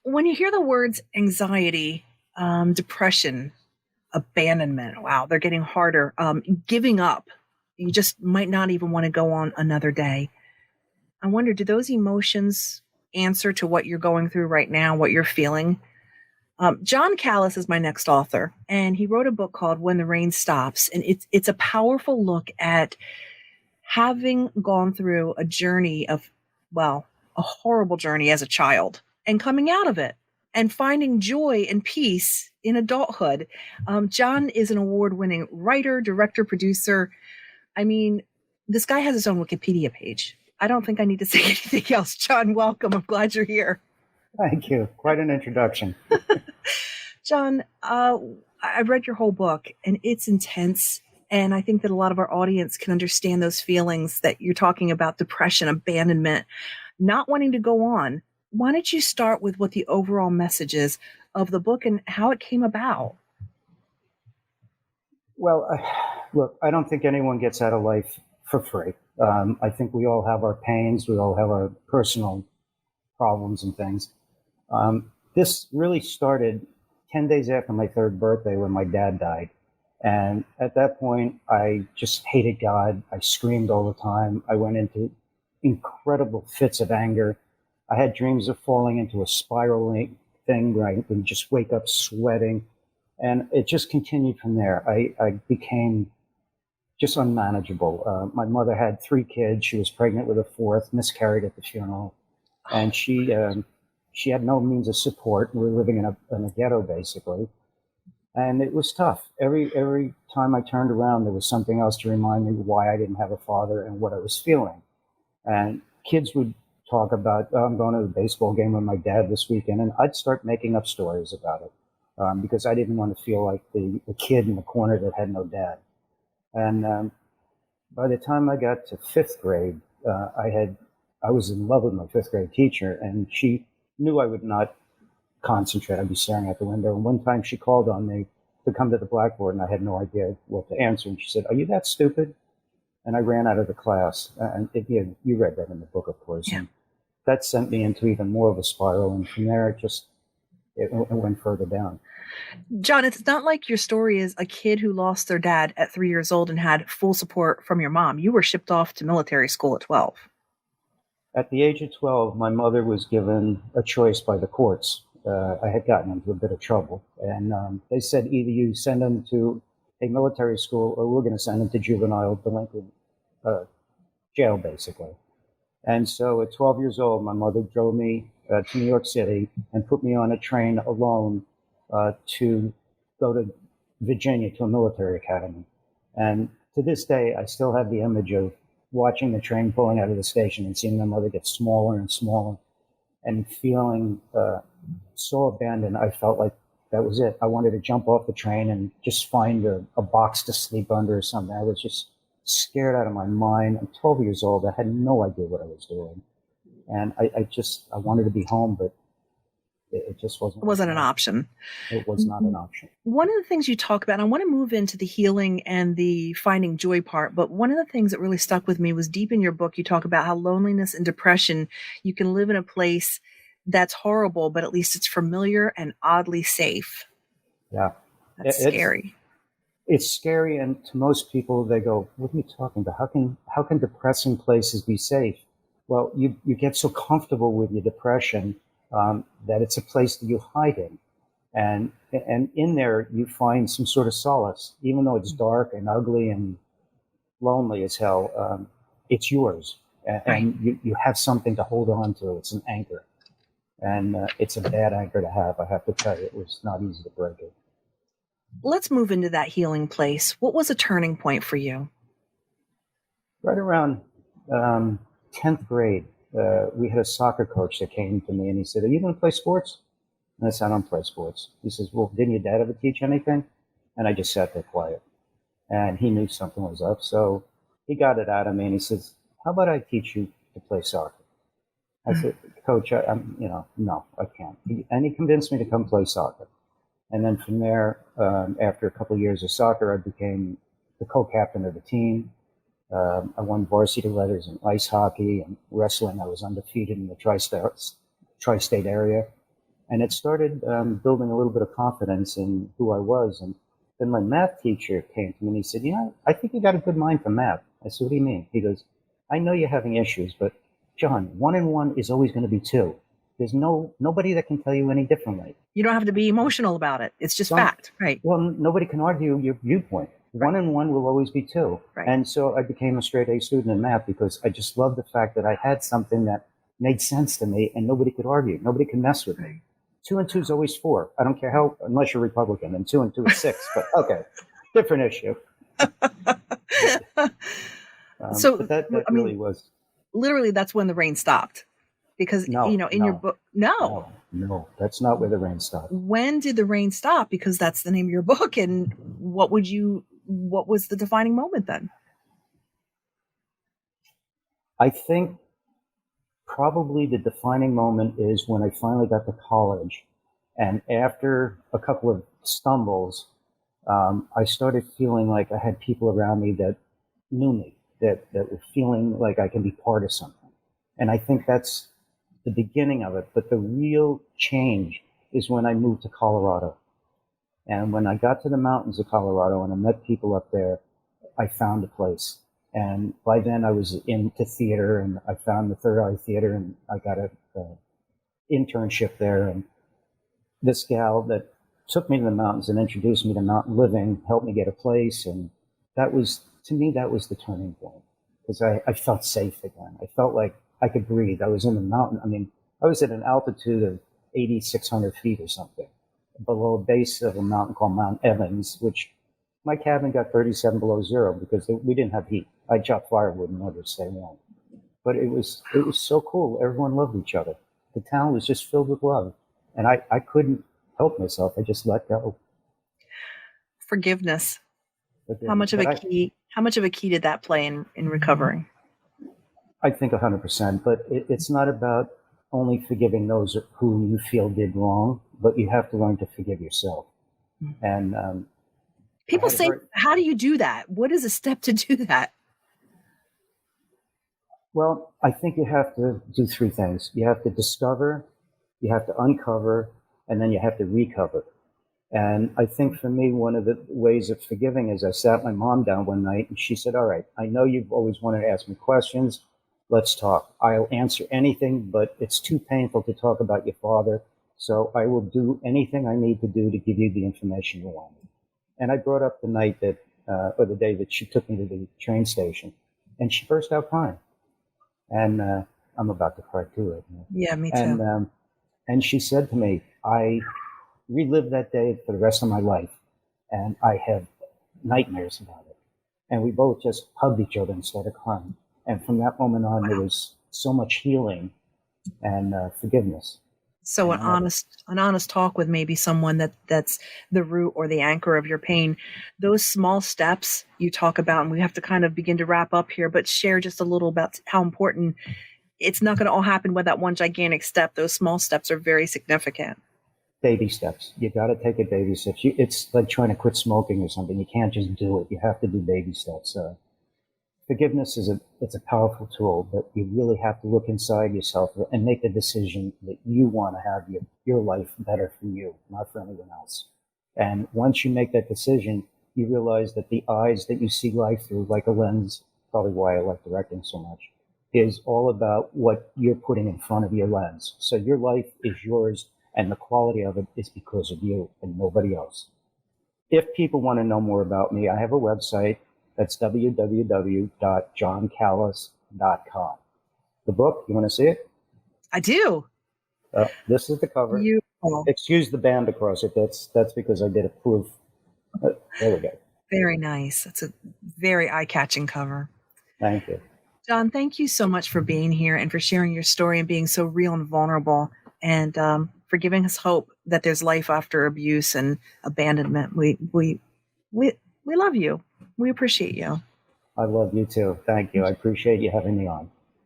When you hear the words anxiety, depression, abandonment, wow, they're getting harder. Giving up, you just might not even want to go on another day. I wonder, do those emotions answer to what you're going through right now, what you're feeling? John Callis is my next author, and he wrote a book called When the Rain Stops, and it's a powerful look at having gone through a journey of, well, a horrible journey as a child and coming out of it and finding joy and peace in adulthood. John is an award winning writer, director, producer. I mean, this guy has his own Wikipedia page. I don't think I need to say anything else. John, welcome. I'm glad you're here. Thank you. Quite an introduction. John, I read your whole book and it's intense. And I think that a lot of our audience can understand those feelings that you're talking about: depression, abandonment, not wanting to go on. Why don't you start with what the overall message is of the book and how it came about? Well, look, I don't think anyone gets out of life for free. I think we all have our pains. We all have our personal problems and things. This really started 10 days after my third birthday when my dad died. And at that point, I just hated God. I screamed all the time. I went into incredible fits of anger. I had dreams of falling into a spiraling thing where I would just wake up sweating. And it just continued from there. I became just unmanageable. My mother had three kids. She was pregnant with a fourth, miscarried at the funeral. And she had no means of support. We were living in a ghetto, basically. And it was tough. Every time I turned around, there was something else to remind me why I didn't have a father and what I was feeling. And kids would talk about, oh, I'm going to the baseball game with my dad this weekend. And I'd start making up stories about it because I didn't want to feel like the kid in the corner that had no dad. And by the time I got to fifth grade, I was in love with my fifth grade teacher, and she knew I would not concentrate. I'd be staring out the window. And one time she called on me to come to the blackboard, and I had no idea what to answer. And she said, "Are you that stupid?" And I ran out of the class. And you read that in the book, of course. Yeah. And that sent me into even more of a spiral. And from there, it went further down. John, it's not like your story is a kid who lost their dad at 3 years old and had full support from your mom. You were shipped off to military school at 12. At the age of 12, my mother was given a choice by the courts. I had gotten into a bit of trouble. And they said, either you send him to a military school or we're going to send him to juvenile delinquent jail, basically. And so at 12 years old, my mother drove me to New York City and put me on a train alone to go to Virginia to a military academy. And to this day, I still have the image of watching the train pulling out of the station and seeing my mother get smaller and smaller and feeling so abandoned. I felt like that was it. I wanted to jump off the train and just find a box to sleep under or something. I was just scared out of my mind. I'm 12 years old. I had no idea what I was doing. And I wanted to be home, but it just wasn't. It wasn't an option. It was not an option. One of the things you talk about, and I want to move into the healing and the finding joy part, but one of the things that really stuck with me was deep in your book, you talk about how loneliness and depression, you can live in a place that's horrible, but at least it's familiar and oddly safe. Yeah. That's scary. It's scary. And to most people, they go, what are you talking about? How can depressing places be safe? Well, you get so comfortable with your depression that it's a place that you hide in. And in there, you find some sort of solace, even though it's dark and ugly and lonely as hell. It's yours, and you have something to hold on to. It's an anchor, and it's a bad anchor to have. I have to tell you, it was not easy to break it. Let's move into that healing place. What was a turning point for you? Right around 10th grade, we had a soccer coach that came to me, and he said, "Are you going to play sports?" And I said, "I don't play sports." He says, "Well, didn't your dad ever teach anything?" And I just sat there quiet. And he knew something was up. So he got it out of me and he says, "How about I teach you to play soccer?" I said, "Coach, no, I can't." And he convinced me to come play soccer. And then from there, after a couple of years of soccer, I became the co-captain of the team. I won varsity letters in ice hockey and wrestling. I was undefeated in the tri-state area. And it started building a little bit of confidence in who I was. And then my math teacher came to me and he said, I think you got a good mind for math. I said, what do you mean? He goes, I know you're having issues, but John, 1 and 1 is always going to be 2. There's nobody that can tell you any differently. You don't have to be emotional about it. It's just fact, right? Well, nobody can argue your viewpoint. Right. 1 and 1 will always be 2. Right. And so I became a straight A student in math because I just loved the fact that I had something that made sense to me and nobody could argue. Nobody could mess with me. 2 and 2 is always 4. I don't care how, unless you're Republican, and 2 and 2 is 6. But okay, different issue. So but that really was. Literally, that's when the rain stopped. Because, your book, no, that's not where the rain stopped. When did the rain stop? Because that's the name of your book. And what was the defining moment then? I think probably the defining moment is when I finally got to college. And after a couple of stumbles, I started feeling like I had people around me that knew me, that were feeling like I can be part of something. And I think that's the beginning of it. But the real change is when I moved to Colorado. And when I got to the mountains of Colorado and I met people up there, I found a place. And by then I was into theater, and I found the Third Eye Theater, and I got a internship there. And this gal that took me to the mountains and introduced me to mountain living helped me get a place. And that was, to me, that was the turning point, because I felt safe again. I felt like I could breathe. I was in the mountain. I mean, I was at an altitude of 8,600 feet or something, below a base of a mountain called Mount Evans, which my cabin got 37 below zero because we didn't have heat. I chopped firewood in order to stay warm. But it was so cool. Everyone loved each other. The town was just filled with love. And I couldn't help myself. I just let go. Forgiveness. How much of a key did that play in recovering? I think 100%, but it's not about only forgiving those who you feel did wrong, but you have to learn to forgive yourself. And people say, how do you do that? What is a step to do that? Well, I think you have to do 3 things. You have to discover, you have to uncover, and then you have to recover. And I think for me, one of the ways of forgiving is I sat my mom down one night and she said, all right, I know you've always wanted to ask me questions. Let's talk. I'll answer anything, but it's too painful to talk about your father. So I will do anything I need to do to give you the information you want. And I brought up the night that, or the day that she took me to the train station, and she burst out crying. And I'm about to cry too right now. Yeah, me too. And she said to me, I relived that day for the rest of my life, and I have nightmares about it. And we both just hugged each other and started crying. And from that moment on, there was so much healing and forgiveness. So an honest talk with maybe someone that's the root or the anchor of your pain. Those small steps you talk about, and we have to kind of begin to wrap up here, but share just a little about how important. It's not going to all happen with that one gigantic step. Those small steps are very significant. Baby steps. You got to take a baby steps. It's like trying to quit smoking or something. You can't just do it. You have to do baby steps. Forgiveness it's a powerful tool, but you really have to look inside yourself and make a decision that you want to have your life better for you, not for anyone else. And once you make that decision, you realize that the eyes that you see life through, like a lens, probably why I like directing so much, is all about what you're putting in front of your lens. So your life is yours, and the quality of it is because of you and nobody else. If people want to know more about me, I have a website. That's www.johncallis.com. The book, you want to see it? I do. This is the cover. Beautiful. Excuse the band across it. That's because I did a proof. There we go. Very nice. It's a very eye-catching cover. Thank you. John, thank you so much for being here and for sharing your story and being so real and vulnerable, and for giving us hope that there's life after abuse and abandonment. We love you. We appreciate you. I love you too. Thank you. I appreciate you having me on.